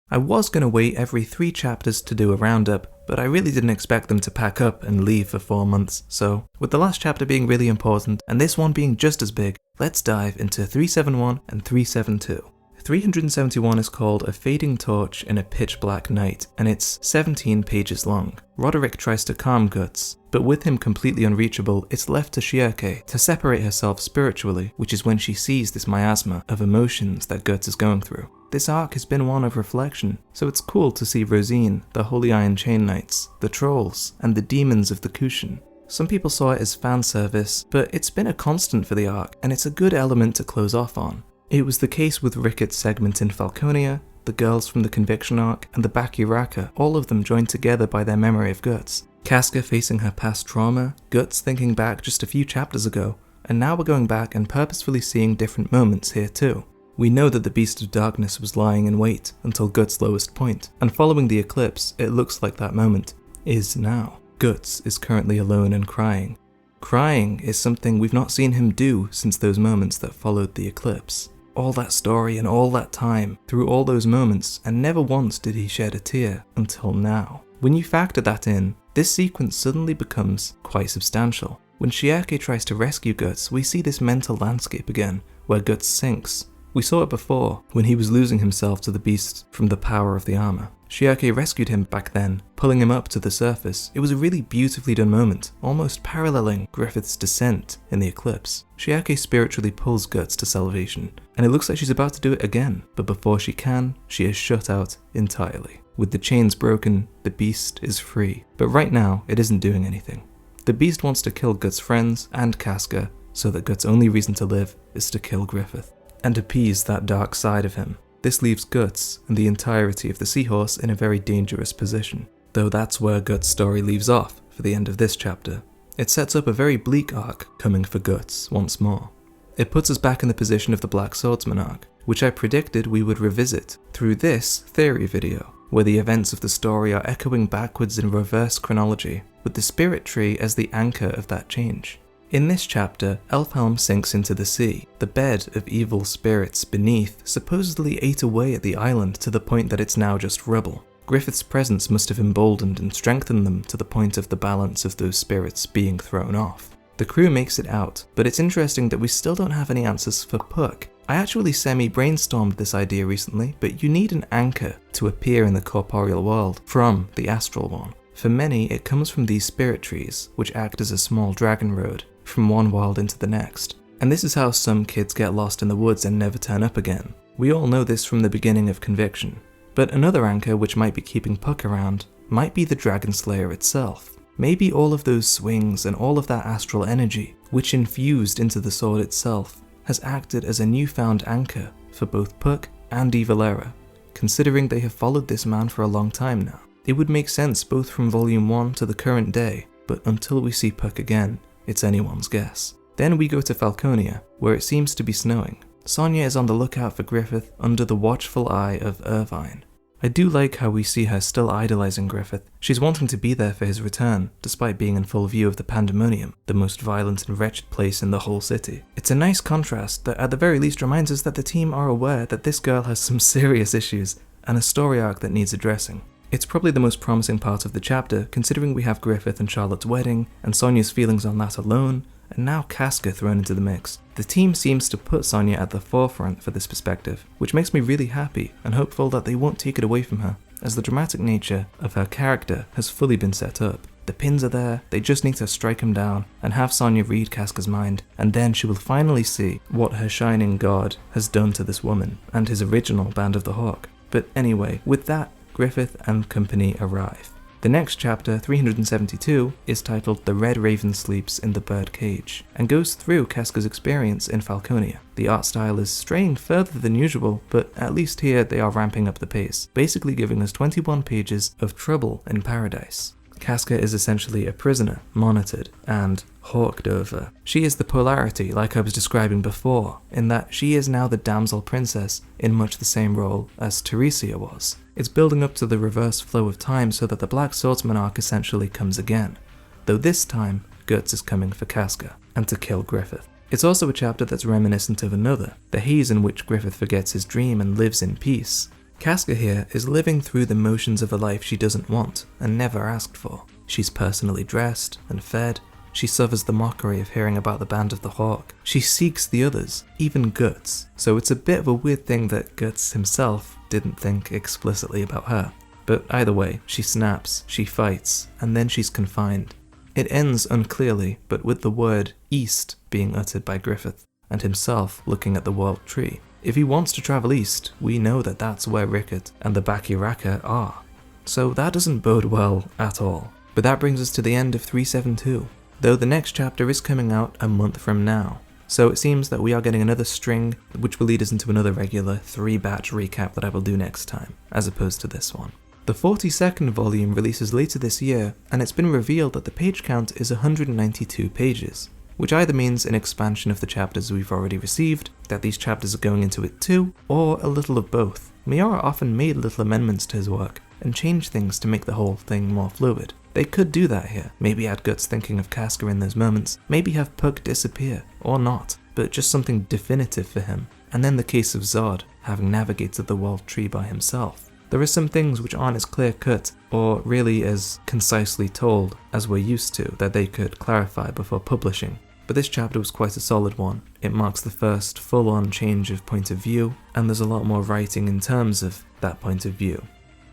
I was going to wait every 3 chapters to do a roundup, but I really didn't expect them to pack up and leave for 4 months, so with the last chapter being really important and this one being just as big, let's dive into 371 and 372. 371 is called A Fading Torch in a Pitch Black Night, and it's 17 pages long. Roderick tries to calm Guts, but with him completely unreachable, it's left to Shiake to separate herself spiritually, which is when she sees this miasma of emotions that Guts is going through. This arc has been one of reflection, so it's cool to see Rosine, the Holy Iron Chain Knights, the Trolls, and the Demons of the Kushan. Some people saw it as fan service, but it's been a constant for the arc, and it's a good element to close off on. It was the case with Ricket's segment in Falconia, the girls from the Conviction arc, and the Bakiraka, all of them joined together by their memory of Guts. Casca facing her past trauma, Guts thinking back just a few chapters ago, and now we're going back and purposefully seeing different moments here too. We know that the Beast of Darkness was lying in wait until Guts' lowest point, and following the eclipse, it looks like that moment is now. Guts is currently alone and crying. Crying is something we've not seen him do since those moments that followed the eclipse. All that story and all that time, through all those moments, and never once did he shed a tear until now. When you factor that in, this sequence suddenly becomes quite substantial. When Shiake tries to rescue Guts, we see this mental landscape again, where Guts sinks. We saw it before, when he was losing himself to the beast from the power of the armor. Shiake rescued him back then, pulling him up to the surface. It was a really beautifully done moment, almost paralleling Griffith's descent in the eclipse. Shiake spiritually pulls Guts to salvation, and it looks like she's about to do it again, but before she can, she is shut out entirely. With the chains broken, the beast is free, but right now, it isn't doing anything. The beast wants to kill Guts' friends and Casca, so that Guts' only reason to live is to kill Griffith, and appease that dark side of him. This leaves Guts and the entirety of the Seahorse in a very dangerous position, though that's where Guts' story leaves off for the end of this chapter. It sets up a very bleak arc coming for Guts once more. It puts us back in the position of the Black Swordsman arc, which I predicted we would revisit through this theory video, where the events of the story are echoing backwards in reverse chronology, with the spirit tree as the anchor of that change. In this chapter, Elfhelm sinks into the sea. The bed of evil spirits beneath supposedly ate away at the island to the point that it's now just rubble. Griffith's presence must have emboldened and strengthened them to the point of the balance of those spirits being thrown off. The crew makes it out, but it's interesting that we still don't have any answers for Puck. I actually semi-brainstormed this idea recently, but you need an anchor to appear in the corporeal world from the astral one. For many, it comes from these spirit trees, which act as a small dragon road from one world into the next. And this is how some kids get lost in the woods and never turn up again. We all know this from the beginning of Conviction. But another anchor which might be keeping Puck around might be the Dragon Slayer itself. Maybe all of those swings and all of that astral energy, which infused into the sword itself, has acted as a newfound anchor for both Puck and Evalera, considering they have followed this man for a long time now. It would make sense both from Volume 1 to the current day, but until we see Puck again, it's anyone's guess. Then we go to Falconia, where it seems to be snowing. Sonia is on the lookout for Griffith under the watchful eye of Irvine. I do like how we see her still idolizing Griffith. She's wanting to be there for his return, despite being in full view of the Pandemonium, the most violent and wretched place in the whole city. It's a nice contrast that at the very least reminds us that the team are aware that this girl has some serious issues and a story arc that needs addressing. It's probably the most promising part of the chapter, considering we have Griffith and Charlotte's wedding, and Sonia's feelings on that alone, and now Casca thrown into the mix. The team seems to put Sonia at the forefront for this perspective, which makes me really happy and hopeful that they won't take it away from her, as the dramatic nature of her character has fully been set up. The pins are there, they just need to strike them down and have Sonia read Casca's mind, and then she will finally see what her shining god has done to this woman and his original Band of the Hawk. But anyway, with that, Griffith and company arrive. The next chapter, 372, is titled The Red Raven Sleeps in the Birdcage, and goes through Casca's experience in Falconia. The art style is straying further than usual, but at least here they are ramping up the pace, basically giving us 21 pages of trouble in paradise. Casca is essentially a prisoner, monitored, and hawked over. She is the polarity, like I was describing before, in that she is now the damsel princess in much the same role as Teresia was. It's building up to the reverse flow of time so that the Black Swordsman arc essentially comes again, though this time Guts is coming for Casca, and to kill Griffith. It's also a chapter that's reminiscent of another, the haze in which Griffith forgets his dream and lives in peace. Casca here is living through the motions of a life she doesn't want and never asked for. She's personally dressed and fed. She suffers the mockery of hearing about the Band of the Hawk. She seeks the others, even Guts. So it's a bit of a weird thing that Guts himself didn't think explicitly about her. But either way, she snaps, she fights, and then she's confined. It ends unclearly, but with the word east being uttered by Griffith, and himself looking at the world tree. If he wants to travel east, we know that that's where Rickert and the Bakiraka are. So that doesn't bode well at all. But that brings us to the end of 372, though the next chapter is coming out a month from now. So it seems that we are getting another string, which will lead us into another regular 3-batch recap that I will do next time, as opposed to this one. The 42nd volume releases later this year, and it's been revealed that the page count is 192 pages, which either means an expansion of the chapters we've already received, that these chapters are going into it too, or a little of both. Miura often made little amendments to his work, and changed things to make the whole thing more fluid. They could do that here, maybe add Guts thinking of Casca in those moments, maybe have Puck disappear, or not, but just something definitive for him, and then the case of Zod, having navigated the world tree by himself. There are some things which aren't as clear-cut, or really as concisely told as we're used to, that they could clarify before publishing. But this chapter was quite a solid one. It marks the first full-on change of point of view, and there's a lot more writing in terms of that point of view.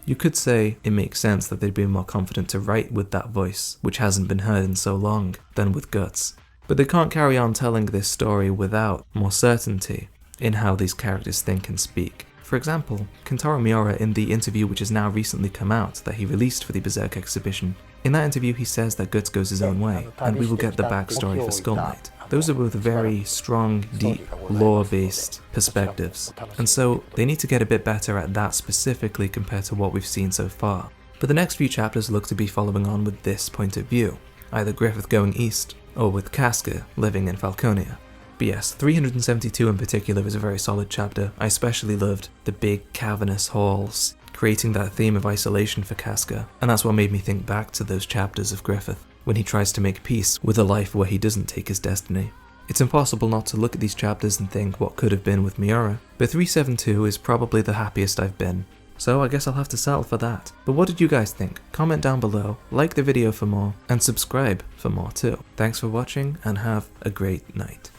You could say it makes sense that they'd be more confident to write with that voice, which hasn't been heard in so long, than with Guts. But they can't carry on telling this story without more certainty in how these characters think and speak. For example, Kentaro Miura, in the interview which has now recently come out that he released for the Berserk exhibition, in that interview he says that Guts goes his own way, and we will get the backstory for Skull Knight. Those are both very strong, deep, lore-based perspectives, and so they need to get a bit better at that specifically compared to what we've seen so far. But the next few chapters look to be following on with this point of view, either Griffith going east, or with Casca living in Falconia. But yes, 372 in particular is a very solid chapter. I especially loved the big cavernous halls, creating that theme of isolation for Casca, and that's what made me think back to those chapters of Griffith, when he tries to make peace with a life where he doesn't take his destiny. It's impossible not to look at these chapters and think what could have been with Miura, but 372 is probably the happiest I've been. So I guess I'll have to settle for that. But what did you guys think? Comment down below, like the video for more, and subscribe for more too. Thanks for watching, and have a great night.